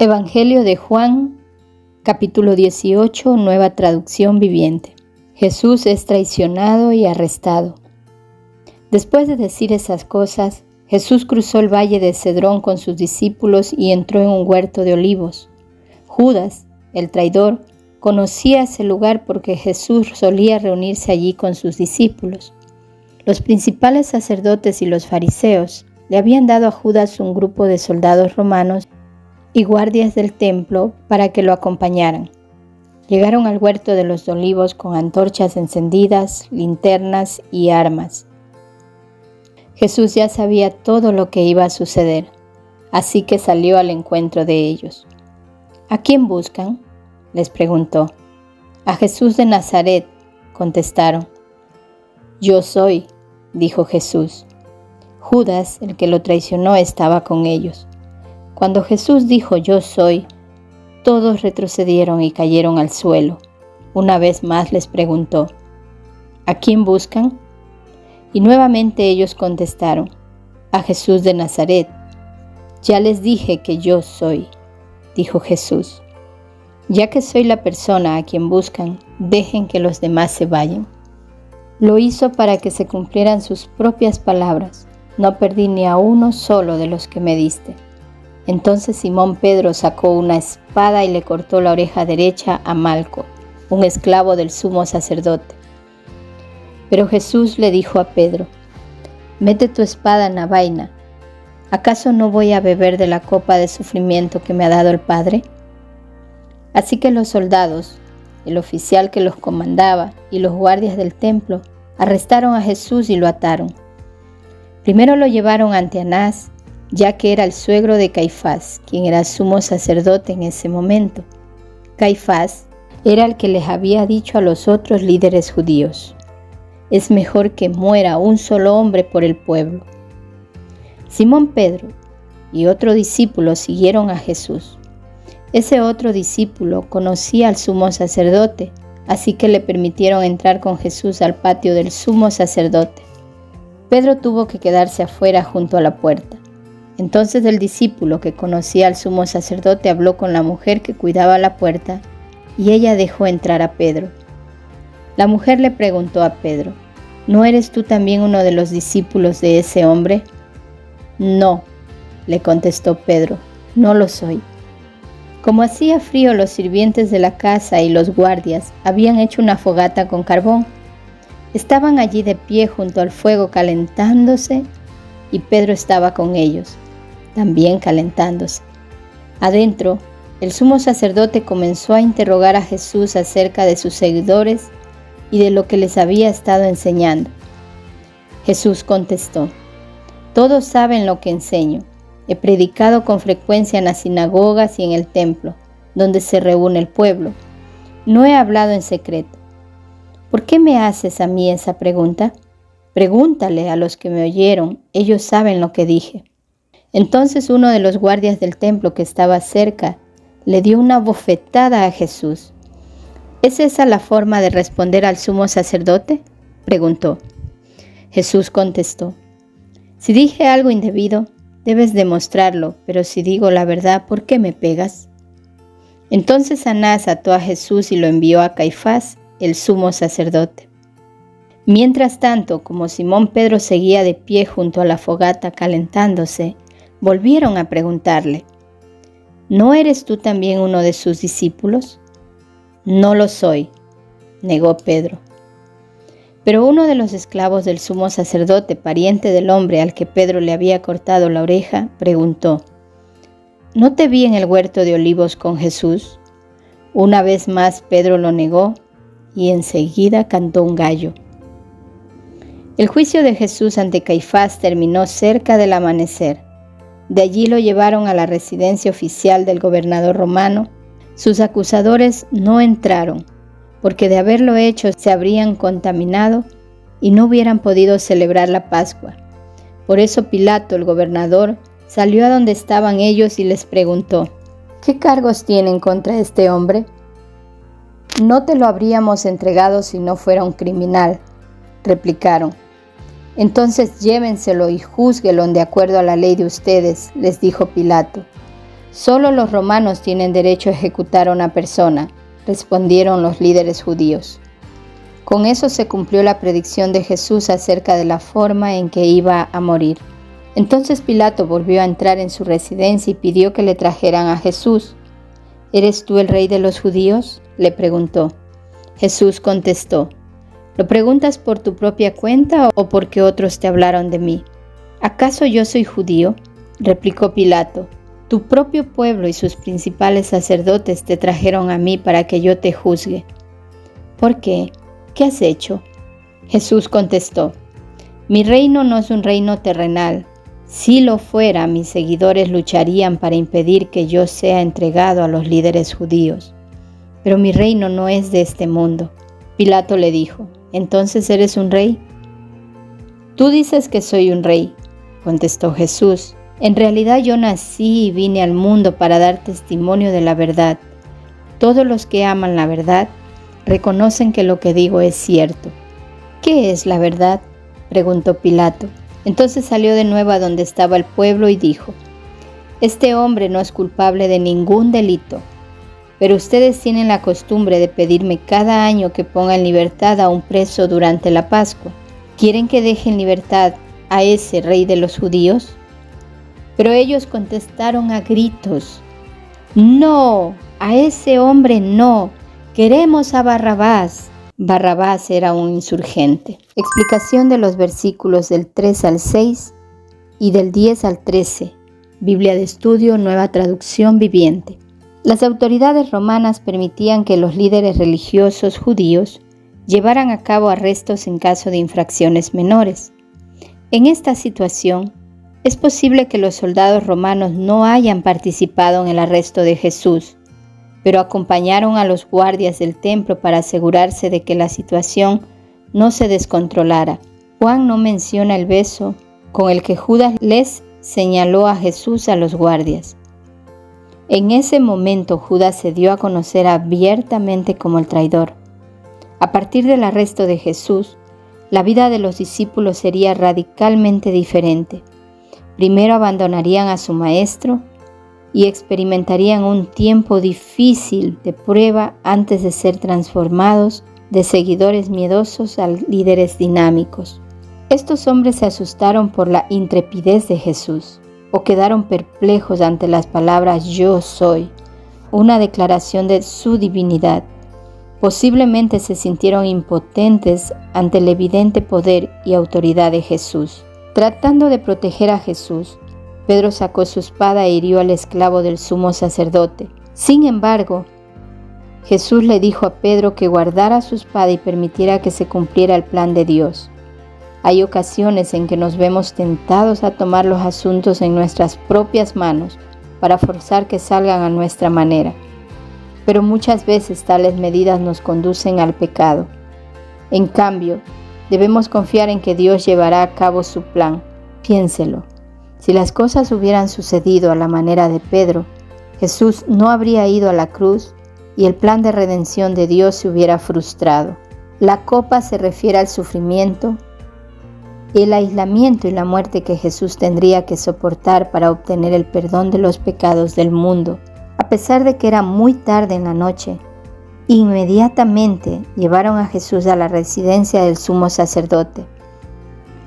Evangelio de Juan, capítulo 18, nueva traducción viviente. Jesús es traicionado y arrestado. Después de decir esas cosas, Jesús cruzó el valle de Cedrón con sus discípulos y entró en un huerto de olivos. Judas, el traidor, conocía ese lugar porque Jesús solía reunirse allí con sus discípulos. Los principales sacerdotes y los fariseos le habían dado a Judas un grupo de soldados romanos y guardias del templo para que lo acompañaran. Llegaron al huerto de los olivos con antorchas encendidas, linternas y armas. Jesús ya sabía todo lo que iba a suceder, así que salió al encuentro de ellos. ¿A quién buscan?, les preguntó. A Jesús de Nazaret, contestaron. Yo soy, dijo Jesús. Judas, el que lo traicionó, estaba con ellos. Cuando Jesús dijo yo soy, todos retrocedieron y cayeron al suelo. Una vez más les preguntó, ¿a quién buscan? Y nuevamente ellos contestaron, a Jesús de Nazaret. Ya les dije que yo soy, dijo Jesús. Ya que soy la persona a quien buscan, dejen que los demás se vayan. Lo hizo para que se cumplieran sus propias palabras. No perdí ni a uno solo de los que me diste. Entonces Simón Pedro sacó una espada y le cortó la oreja derecha a Malco, un esclavo del sumo sacerdote. Pero Jesús le dijo a Pedro, mete tu espada en la vaina. ¿Acaso no voy a beber de la copa de sufrimiento que me ha dado el Padre? Así que los soldados, el oficial que los comandaba y los guardias del templo arrestaron a Jesús y lo ataron. Primero lo llevaron ante Anás, ya que era el suegro de Caifás, quien era sumo sacerdote en ese momento. Caifás era el que les había dicho a los otros líderes judíos, es mejor que muera un solo hombre por el pueblo. Simón Pedro y otro discípulo siguieron a Jesús. Ese otro discípulo conocía al sumo sacerdote, así que le permitieron entrar con Jesús al patio del sumo sacerdote. Pedro tuvo que quedarse afuera junto a la puerta. Entonces el discípulo que conocía al sumo sacerdote habló con la mujer que cuidaba la puerta y ella dejó entrar a Pedro. La mujer le preguntó a Pedro, ¿no eres tú también uno de los discípulos de ese hombre? No, le contestó Pedro, no lo soy. Como hacía frío, los sirvientes de la casa y los guardias habían hecho una fogata con carbón. Estaban allí de pie junto al fuego calentándose y Pedro estaba con ellos, también calentándose. Adentro, el sumo sacerdote comenzó a interrogar a Jesús acerca de sus seguidores y de lo que les había estado enseñando. Jesús contestó, todos saben lo que enseño. He predicado con frecuencia en las sinagogas y en el templo, donde se reúne el pueblo. No he hablado en secreto. ¿Por qué me haces a mí esa pregunta? Pregúntale a los que me oyeron, ellos saben lo que dije. Entonces uno de los guardias del templo que estaba cerca le dio una bofetada a Jesús. ¿Es esa la forma de responder al sumo sacerdote?, preguntó. Jesús contestó, si dije algo indebido, debes demostrarlo, pero si digo la verdad, ¿por qué me pegas? Entonces Anás ató a Jesús y lo envió a Caifás, el sumo sacerdote. Mientras tanto, como Simón Pedro seguía de pie junto a la fogata calentándose, volvieron a preguntarle, ¿no eres tú también uno de sus discípulos? No lo soy, negó Pedro. Pero uno de los esclavos del sumo sacerdote, pariente del hombre al que Pedro le había cortado la oreja, preguntó, ¿no te vi en el huerto de olivos con Jesús? Una vez más Pedro lo negó y enseguida cantó un gallo. El juicio de Jesús ante Caifás terminó cerca del amanecer. De allí lo llevaron a la residencia oficial del gobernador romano. Sus acusadores no entraron, porque de haberlo hecho se habrían contaminado y no hubieran podido celebrar la Pascua. Por eso Pilato, el gobernador, salió a donde estaban ellos y les preguntó, ¿qué cargos tienen contra este hombre? No te lo habríamos entregado si no fuera un criminal, replicaron. Entonces llévenselo y júzguelo de acuerdo a la ley de ustedes, les dijo Pilato. Solo los romanos tienen derecho a ejecutar a una persona, respondieron los líderes judíos. Con eso se cumplió la predicción de Jesús acerca de la forma en que iba a morir. Entonces Pilato volvió a entrar en su residencia y pidió que le trajeran a Jesús. ¿Eres tú el rey de los judíos?, le preguntó. Jesús contestó, ¿lo preguntas por tu propia cuenta o porque otros te hablaron de mí? ¿Acaso yo soy judío?, replicó Pilato. Tu propio pueblo y sus principales sacerdotes te trajeron a mí para que yo te juzgue. ¿Por qué? ¿Qué has hecho? Jesús contestó, mi reino no es un reino terrenal. Si lo fuera, mis seguidores lucharían para impedir que yo sea entregado a los líderes judíos. Pero mi reino no es de este mundo. Pilato le dijo, ¿entonces eres un rey? Tú dices que soy un rey, contestó Jesús. En realidad yo nací y vine al mundo para dar testimonio de la verdad. Todos los que aman la verdad reconocen que lo que digo es cierto. ¿Qué es la verdad?, preguntó Pilato. Entonces salió de nuevo a donde estaba el pueblo y dijo, este hombre no es culpable de ningún delito, pero ustedes tienen la costumbre de pedirme cada año que ponga en libertad a un preso durante la Pascua. ¿Quieren que deje en libertad a ese rey de los judíos? Pero ellos contestaron a gritos, no, a ese hombre no, queremos a Barrabás. Barrabás era un insurgente. Explicación de los versículos del 3 al 6 y del 10 al 13. Biblia de Estudio, Nueva Traducción Viviente. Las autoridades romanas permitían que los líderes religiosos judíos llevaran a cabo arrestos en caso de infracciones menores. En esta situación, es posible que los soldados romanos no hayan participado en el arresto de Jesús, pero acompañaron a los guardias del templo para asegurarse de que la situación no se descontrolara. Juan no menciona el beso con el que Judas les señaló a Jesús a los guardias. En ese momento Judas se dio a conocer abiertamente como el traidor. A partir del arresto de Jesús, la vida de los discípulos sería radicalmente diferente. Primero abandonarían a su maestro y experimentarían un tiempo difícil de prueba antes de ser transformados de seguidores miedosos a líderes dinámicos. Estos hombres se asustaron por la intrepidez de Jesús o quedaron perplejos ante las palabras yo soy, una declaración de su divinidad. Posiblemente se sintieron impotentes ante el evidente poder y autoridad de Jesús. Tratando de proteger a Jesús, Pedro sacó su espada e hirió al esclavo del sumo sacerdote. Sin embargo, Jesús le dijo a Pedro que guardara su espada y permitiera que se cumpliera el plan de Dios. Hay ocasiones en que nos vemos tentados a tomar los asuntos en nuestras propias manos para forzar que salgan a nuestra manera. Pero muchas veces tales medidas nos conducen al pecado. En cambio, debemos confiar en que Dios llevará a cabo su plan. Piénselo. Si las cosas hubieran sucedido a la manera de Pedro, Jesús no habría ido a la cruz y el plan de redención de Dios se hubiera frustrado. La copa se refiere al sufrimiento, el aislamiento y la muerte que Jesús tendría que soportar para obtener el perdón de los pecados del mundo. A pesar de que era muy tarde en la noche, inmediatamente llevaron a Jesús a la residencia del sumo sacerdote.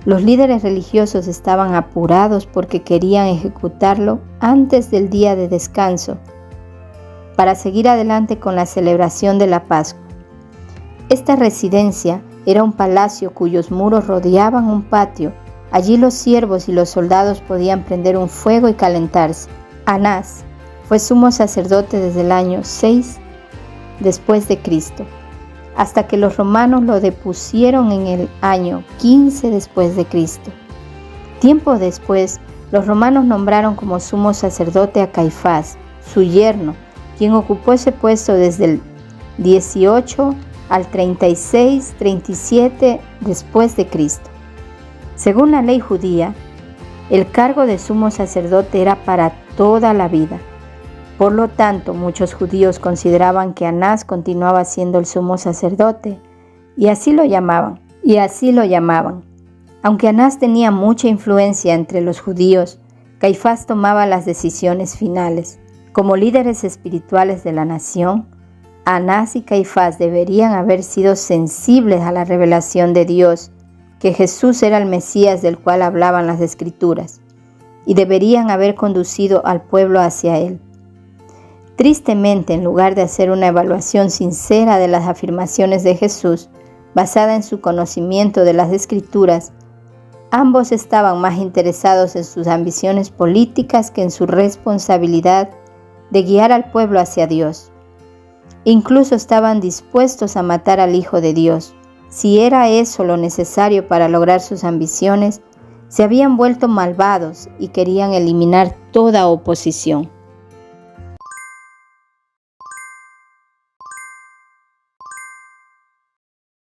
Los líderes religiosos estaban apurados porque querían ejecutarlo antes del día de descanso para seguir adelante con la celebración de la Pascua. Esta residencia era un palacio cuyos muros rodeaban un patio. Allí los siervos y los soldados podían prender un fuego y calentarse. Anás fue sumo sacerdote desde el año 6 después de Cristo, hasta que los romanos lo depusieron en el año 15 después de Cristo. Tiempo después, los romanos nombraron como sumo sacerdote a Caifás, su yerno, quien ocupó ese puesto desde el 18 al 36-37 después de Cristo. Según la ley judía, el cargo de sumo sacerdote era para toda la vida. Por lo tanto, muchos judíos consideraban que Anás continuaba siendo el sumo sacerdote, y así lo llamaban. Aunque Anás tenía mucha influencia entre los judíos, Caifás tomaba las decisiones finales. Como líderes espirituales de la nación, Anás y Caifás deberían haber sido sensibles a la revelación de Dios, que Jesús era el Mesías del cual hablaban las Escrituras, y deberían haber conducido al pueblo hacia él. Tristemente, en lugar de hacer una evaluación sincera de las afirmaciones de Jesús, basada en su conocimiento de las Escrituras, ambos estaban más interesados en sus ambiciones políticas que en su responsabilidad de guiar al pueblo hacia Dios. Incluso estaban dispuestos a matar al Hijo de Dios. Si era eso lo necesario para lograr sus ambiciones, se habían vuelto malvados y querían eliminar toda oposición.